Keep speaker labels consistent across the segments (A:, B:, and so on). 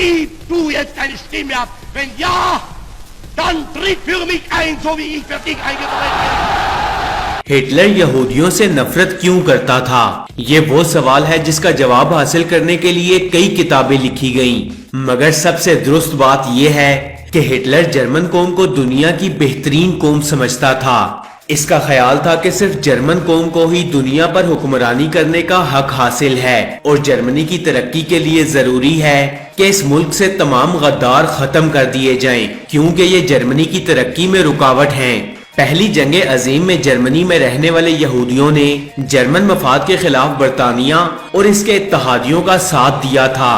A: Gib du jetzt deine Stimme ab. Wenn ja, dann tritt für mich ein, so wie ich für dich eingetreten bin.
B: Hitler یہودیوں سے نفرت کیوں کرتا تھا؟ یہ وہ سوال ہے جس کا جواب حاصل کرنے کے لیے کئی کتابیں لکھی گئیں، مگر سب سے درست بات یہ ہے کہ ہٹلر جرمن قوم کو دنیا کی بہترین قوم سمجھتا تھا۔ اس کا خیال تھا کہ صرف جرمن قوم کو ہی دنیا پر حکمرانی کرنے کا حق حاصل ہے، اور جرمنی کی ترقی کے لیے ضروری ہے کہ اس ملک سے تمام غدار ختم کر دیے جائیں، کیونکہ یہ جرمنی کی ترقی میں رکاوٹ ہیں۔ پہلی جنگ عظیم میں جرمنی میں رہنے والے یہودیوں نے جرمن مفاد کے خلاف برطانیہ اور اس کے اتحادیوں کا ساتھ دیا تھا۔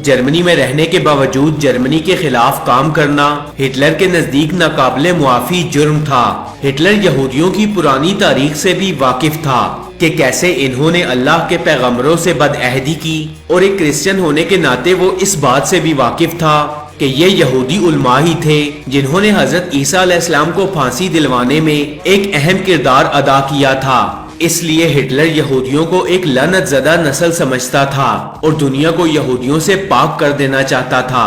B: جرمنی میں رہنے کے باوجود جرمنی کے خلاف کام کرنا ہٹلر کے نزدیک ناقابل معافی جرم تھا۔ ہٹلر یہودیوں کی پرانی تاریخ سے بھی واقف تھا کہ کیسے انہوں نے اللہ کے پیغمبروں سے بدعہدی کی، اور ایک کرسچن ہونے کے ناطے وہ اس بات سے بھی واقف تھا کہ یہ یہودی علماء ہی تھے جنہوں نے حضرت عیسیٰ علیہ السلام کو پھانسی دلوانے میں ایک اہم کردار ادا کیا تھا۔ اس لیے ہٹلر یہودیوں کو ایک لعنت زدہ نسل سمجھتا تھا اور دنیا کو یہودیوں سے پاک کر دینا چاہتا تھا۔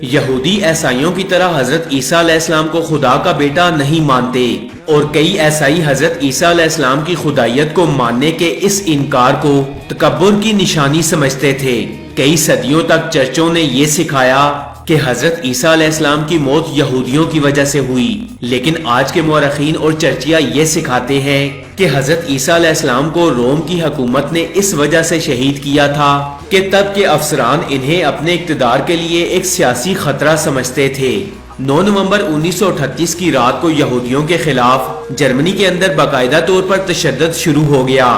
B: یہودی عیسائیوں کی طرح حضرت عیسیٰ علیہ السلام کو خدا کا بیٹا نہیں مانتے، اور کئی عیسائی حضرت عیسیٰ علیہ السلام کی خدائیت کو ماننے کے اس انکار کو تکبر کی نشانی سمجھتے تھے۔ کئی صدیوں تک چرچوں نے یہ سکھایا کہ حضرت عیسیٰ علیہ السلام کی موت یہودیوں کی وجہ سے ہوئی، لیکن آج کے مورخین اور چرچیہ یہ سکھاتے ہیں کہ حضرت عیسیٰ علیہ السلام کو روم کی حکومت نے اس وجہ سے شہید کیا تھا کہ تب کے افسران انہیں اپنے اقتدار کے لیے ایک سیاسی خطرہ سمجھتے تھے۔ 9 نومبر 1938 کی رات کو یہودیوں کے خلاف جرمنی کے اندر باقاعدہ طور پر تشدد شروع ہو گیا۔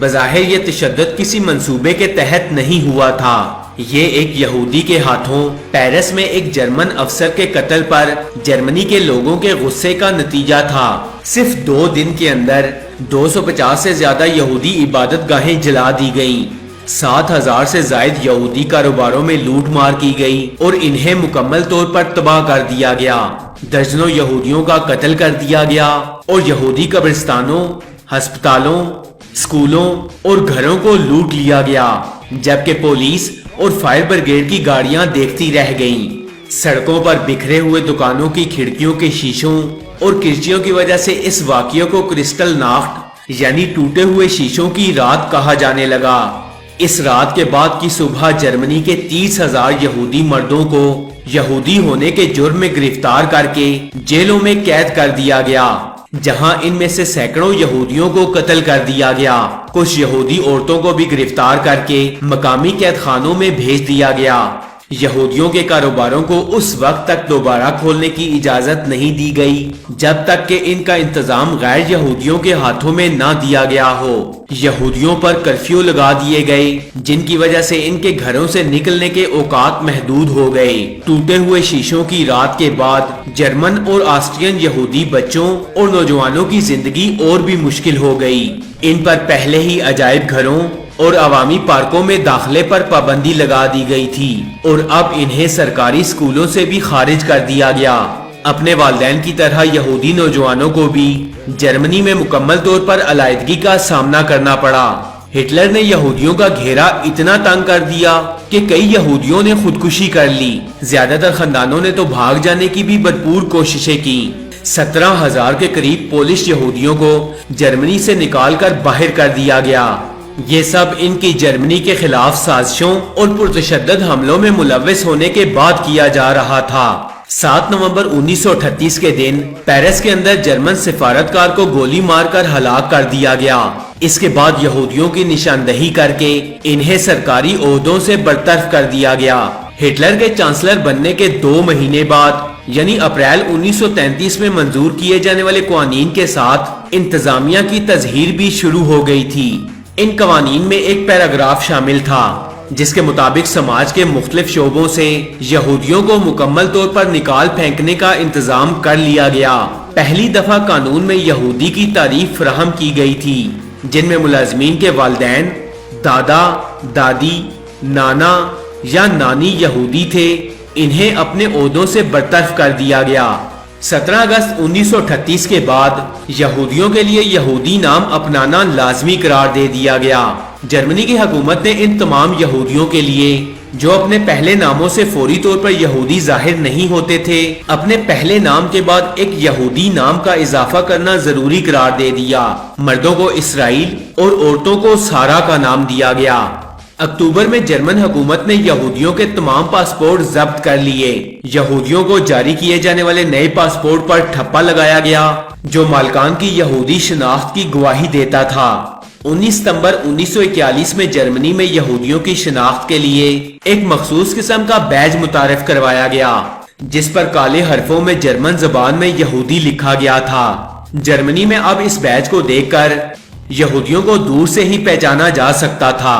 B: بظاہر یہ تشدد کسی منصوبے کے تحت نہیں ہوا تھا، یہ ایک یہودی کے ہاتھوں پیرس میں ایک جرمن افسر کے قتل پر جرمنی کے لوگوں کے غصے کا نتیجہ تھا۔ صرف 2 دن کے اندر 250 سے زیادہ یہودی عبادت گاہیں جلا دی گئیں، 7,000 سے زائد یہودی کاروباروں میں لوٹ مار کی گئی اور انہیں مکمل طور پر تباہ کر دیا گیا۔ درجنوں یہودیوں کا قتل کر دیا گیا اور یہودی قبرستانوں، ہسپتالوں، اسکولوں اور گھروں کو لوٹ لیا گیا، جبکہ پولیس اور فائر بریگیڈ کی گاڑیاں دیکھتی رہ گئیں۔ سڑکوں پر بکھرے ہوئے دکانوں کی کھڑکیوں کے شیشوں اور کرچیوں کی وجہ سے اس واقعے کو کرسٹل ناخت یعنی ٹوٹے ہوئے شیشوں کی رات کہا جانے لگا۔ اس رات کے بعد کی صبح جرمنی کے 30,000 یہودی مردوں کو یہودی ہونے کے جرم میں گرفتار کر کے جیلوں میں قید کر دیا گیا، جہاں ان میں سے سینکڑوں یہودیوں کو قتل کر دیا گیا۔ کچھ یہودی عورتوں کو بھی گرفتار کر کے مقامی قید خانوں میں بھیج دیا گیا۔ یہودیوں کے کاروباروں کو اس وقت تک دوبارہ کھولنے کی اجازت نہیں دی گئی جب تک کہ ان کا انتظام غیر یہودیوں کے ہاتھوں میں نہ دیا گیا ہو۔ یہودیوں پر کرفیو لگا دیے گئے، جن کی وجہ سے ان کے گھروں سے نکلنے کے اوقات محدود ہو گئے۔ ٹوٹے ہوئے شیشوں کی رات کے بعد جرمن اور آسٹرین یہودی بچوں اور نوجوانوں کی زندگی اور بھی مشکل ہو گئی۔ ان پر پہلے ہی عجائب گھروں اور عوامی پارکوں میں داخلے پر پابندی لگا دی گئی تھی، اور اب انہیں سرکاری اسکولوں سے بھی خارج کر دیا گیا۔ اپنے والدین کی طرح یہودی نوجوانوں کو بھی جرمنی میں مکمل طور پر علیحدگی کا سامنا کرنا پڑا۔ ہٹلر نے یہودیوں کا گھیرا اتنا تنگ کر دیا کہ کئی یہودیوں نے خودکشی کر لی۔ زیادہ تر خاندانوں نے تو بھاگ جانے کی بھی بھرپور کوششیں کی۔ 17,000 کے قریب پولش یہودیوں کو جرمنی سے نکال کر باہر کر دیا گیا۔ یہ سب ان کی جرمنی کے خلاف سازشوں اور پرتشدد حملوں میں ملوث ہونے کے بعد کیا جا رہا تھا۔ 7 نومبر 1938 کے دن پیرس کے اندر جرمن سفارتکار کو گولی مار کر ہلاک کر دیا گیا۔ اس کے بعد یہودیوں کی نشاندہی کر کے انہیں سرکاری عہدوں سے برطرف کر دیا گیا۔ ہٹلر کے چانسلر بننے کے 2 مہینے بعد یعنی اپریل 1933 میں منظور کیے جانے والے قوانین کے ساتھ انتظامیہ کی تزہیر بھی شروع ہو گئی تھی۔ ان قوانین میں ایک پیراگراف شامل تھا جس کے مطابق سماج کے مختلف شعبوں سے یہودیوں کو مکمل طور پر نکال پھینکنے کا انتظام کر لیا گیا۔ پہلی دفعہ قانون میں یہودی کی تعریف فراہم کی گئی تھی، جن میں ملازمین کے والدین، دادا، دادی، نانا یا نانی یہودی تھے، انہیں اپنے عہدوں سے برطرف کر دیا گیا۔ 17 اگست 1938 کے بعد یہودیوں کے لیے یہودی نام اپنانا لازمی قرار دے دیا گیا۔ جرمنی کی حکومت نے ان تمام یہودیوں کے لیے جو اپنے پہلے ناموں سے فوری طور پر یہودی ظاہر نہیں ہوتے تھے، اپنے پہلے نام کے بعد ایک یہودی نام کا اضافہ کرنا ضروری قرار دے دیا۔ مردوں کو اسرائیل اور عورتوں کو سارا کا نام دیا گیا۔ اکتوبر میں جرمن حکومت نے یہودیوں کے تمام پاسپورٹ ضبط کر لیے۔ یہودیوں کو جاری کیے جانے والے نئے پاسپورٹ پر ٹھپا لگایا گیا جو مالکان کی یہودی شناخت کی گواہی دیتا تھا۔ 19 ستمبر 1941 میں جرمنی میں یہودیوں کی شناخت کے لیے ایک مخصوص قسم کا بیج متعارف کروایا گیا جس پر کالے حرفوں میں جرمن زبان میں یہودی لکھا گیا تھا۔ جرمنی میں اب اس بیج کو دیکھ کر یہودیوں کو دور سے ہی پہچانا جا سکتا تھا۔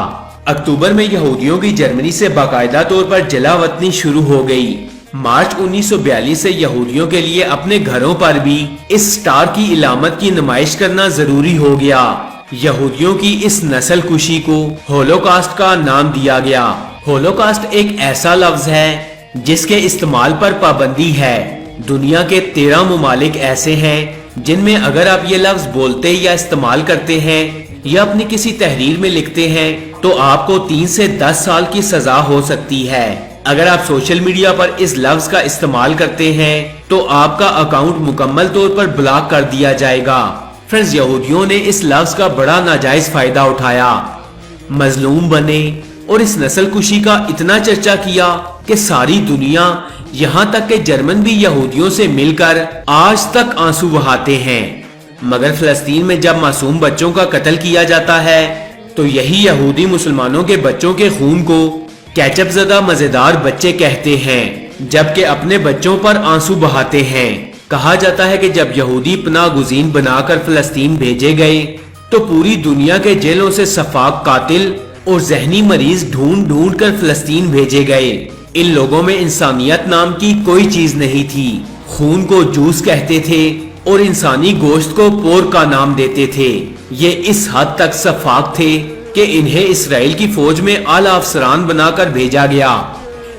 B: اکتوبر میں یہودیوں کی جرمنی سے باقاعدہ طور پر جلا وطنی شروع ہو گئی۔ مارچ 1942 سے یہودیوں کے لیے اپنے گھروں پر بھی اس سٹار کی علامت کی نمائش کرنا ضروری ہو گیا۔ یہودیوں کی اس نسل کشی کو ہولوکاسٹ کا نام دیا گیا۔ ہولوکاسٹ ایک ایسا لفظ ہے جس کے استعمال پر پابندی ہے۔ دنیا کے 13 ممالک ایسے ہیں جن میں اگر آپ یہ لفظ بولتے یا استعمال کرتے ہیں یا اپنی کسی تحریر میں لکھتے ہیں تو آپ کو 3 سے 10 سال کی سزا ہو سکتی ہے۔ اگر آپ سوشل میڈیا پر اس لفظ کا استعمال کرتے ہیں تو آپ کا اکاؤنٹ مکمل طور پر بلاک کر دیا جائے گا۔ فرینڈز، یہودیوں نے اس لفظ کا بڑا ناجائز فائدہ اٹھایا، مظلوم بنے اور اس نسل کشی کا اتنا چرچا کیا کہ ساری دنیا یہاں تک کہ جرمن بھی یہودیوں سے مل کر آج تک آنسو بہاتے ہیں۔ مگر فلسطین میں جب معصوم بچوں کا قتل کیا جاتا ہے تو یہی یہودی مسلمانوں کے بچوں کے خون کو کیچپ زدہ مزیدار بچے کہتے ہیں، جبکہ اپنے بچوں پر آنسو بہاتے ہیں۔ کہا جاتا ہے کہ جب یہودی پناہ گزین بنا کر فلسطین بھیجے گئے تو پوری دنیا کے جیلوں سے سفاک قاتل اور ذہنی مریض ڈھونڈ ڈھونڈ کر فلسطین بھیجے گئے۔ ان لوگوں میں انسانیت نام کی کوئی چیز نہیں تھی۔ خون کو جوس کہتے تھے اور انسانی گوشت کو پور کا نام دیتے تھے۔ یہ اس حد تک سفاک تھے کہ انہیں اسرائیل کی فوج میں اعلی افسران بنا کر بھیجا گیا۔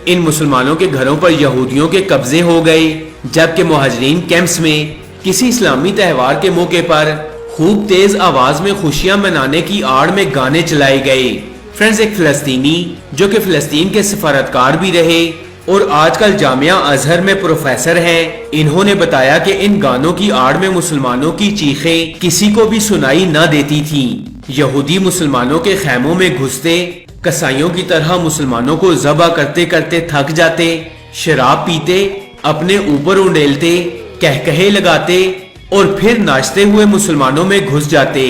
B: ان مسلمانوں کے گھروں پر یہودیوں کے قبضے ہو گئے، جبکہ مہاجرین کیمپس میں کسی اسلامی تہوار کے موقع پر خوب تیز آواز میں خوشیاں منانے کی آڑ میں گانے چلائے گئے۔ فرینڈز، ایک فلسطینی جو کہ فلسطین کے سفارتکار بھی رہے اور آج کل جامعہ ازہر میں پروفیسر ہیں، انہوں نے بتایا کہ ان گانوں کی آڑ میں مسلمانوں کی چیخیں کسی کو بھی سنائی نہ دیتی تھیں۔ یہودی مسلمانوں کے خیموں میں گھستے، کسائیوں کی طرح مسلمانوں کو ذبح کرتے کرتے تھک جاتے، شراب پیتے، اپنے اوپر انڈیلتے، کہکہے لگاتے اور پھر ناچتے ہوئے مسلمانوں میں گھس جاتے۔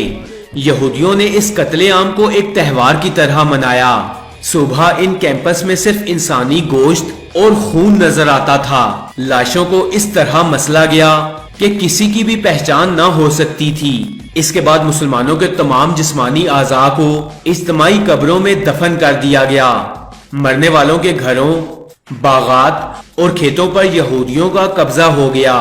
B: یہودیوں نے اس قتل عام کو ایک تہوار کی طرح منایا۔ صبح ان کیمپس میں صرف انسانی گوشت اور خون نظر آتا تھا۔ لاشوں کو اس طرح مسلا گیا کہ کسی کی بھی پہچان نہ ہو سکتی تھی۔ اس کے بعد مسلمانوں کے تمام جسمانی اعضاء کو اجتماعی قبروں میں دفن کر دیا گیا۔ مرنے والوں کے گھروں، باغات اور کھیتوں پر یہودیوں کا قبضہ ہو گیا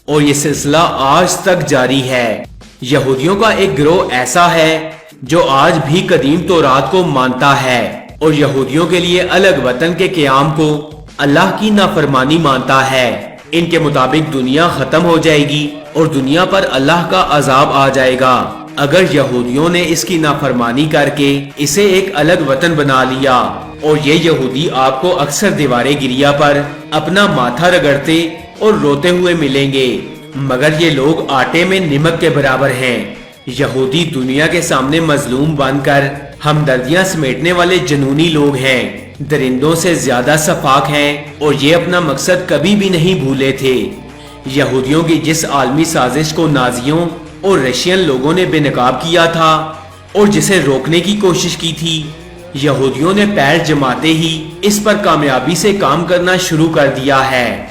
B: اور یہ سلسلہ آج تک جاری ہے۔ یہودیوں کا ایک گروہ ایسا ہے جو آج بھی قدیم تورات کو مانتا ہے اور یہودیوں کے لیے الگ وطن کے قیام کو اللہ کی نافرمانی مانتا ہے۔ ان کے مطابق دنیا ختم ہو جائے گی اور دنیا پر اللہ کا عذاب آ جائے گا اگر یہودیوں نے اس کی نافرمانی کر کے اسے ایک الگ وطن بنا لیا۔ اور یہ یہودی آپ کو اکثر دیوارے گریا پر اپنا ماتھا رگڑتے اور روتے ہوئے ملیں گے، مگر یہ لوگ آٹے میں نمک کے برابر ہیں۔ یہودی دنیا کے سامنے مظلوم بن کر ہمدردیاں سمیٹنے والے جنونی لوگ ہیں، درندوں سے زیادہ سفاک ہیں اور یہ اپنا مقصد کبھی بھی نہیں بھولے تھے۔ یہودیوں کی جس عالمی سازش کو نازیوں اور رشین لوگوں نے بے نقاب کیا تھا اور جسے روکنے کی کوشش کی تھی، یہودیوں نے پیر جماتے ہی اس پر کامیابی سے کام کرنا شروع کر دیا ہے۔